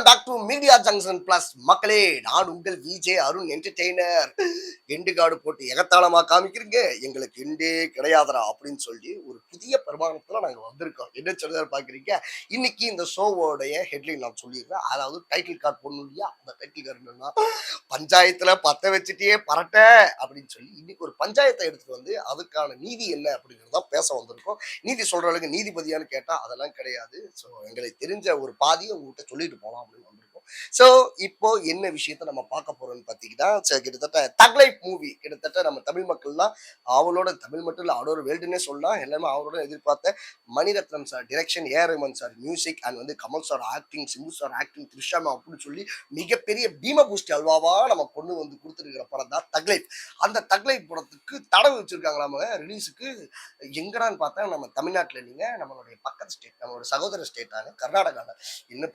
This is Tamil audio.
Back to media junction plus. மக்களே, நான் உங்கள் VJ Arun entertainer. End card போட்டு எகத்தாளமா காமிக்கிறீங்க, எங்களுக்கு எண்டே கிடையாதுடா அப்படின்னு சொல்லி ஒரு புதிய பரிமாணத்துல நாங்க வந்திருக்கோம். என்ன சொல்றாரு பாக்குறீங்க? இன்னைக்கு இந்த ஷோவோடைய ஹெட்லைன் நான் சொல்லிடுறேன். அதாவது டைட்டில் கார்டு போடணும் இல்லையா? அந்த டைட்டில் கார்டு என்னன்னா, பஞ்சாயத்துல பத்த வச்சுட்டே பரட்ட அப்படின்னு சொல்லி இன்னைக்கு ஒரு பஞ்சாயத்தை எடுத்துட்டு வந்து அதுக்கான நீதி என்ன அப்படிங்கறத பேச வந்திருக்கோம். நீதி சொல்ற அளவுக்கு நீதிபதியான்னு கேட்டா அதெல்லாம் கிடையாது. ஸோ எங்களுக்கு தெரிஞ்ச ஒரு பாதியை உங்ககிட்ட சொல்லிட்டு போலாம் அப்படின்னு வந்திருக்கோம். ஸோ இப்போ என்ன விஷயத்த நம்ம பார்க்க போறோம்னு பார்த்தீங்கன்னா, கிட்டத்தட்ட தக் லைஃப் மூவி கிட்டத்தட்ட நம்ம தமிழ் மக்கள்லாம் அவளோட தமிழ் மட்டும் இல்ல அவரோட வேர்ல்டுன்னே சொல்லலாம். எல்லாமே அவரோட எதிர்பார்த்த Mani Ratnam sir direction, AR Rahman sir music and வந்து Kamal sir acting, Simbu sir acting, Trisha ma'am அப்படின்னு சொல்லி மிகப்பெரிய பீம பூஸ்ட் அல்வாவா நம்ம கொண்டு வந்து கொடுத்துருக்கிற படம் தான் தக் லைஃப். அந்த தக் லைஃப் படத்துக்கு தடவை வச்சிருக்காங்களாம ரிலீஸுக்கு. எங்கடான்னு பார்த்தா நம்ம தமிழ்நாட்டுல இல்லைங்க, நம்மளுடைய பக்கத்து ஸ்டேட், நம்மளோட சகோதர ஸ்டேட்டான கர்நாடகால. என்ன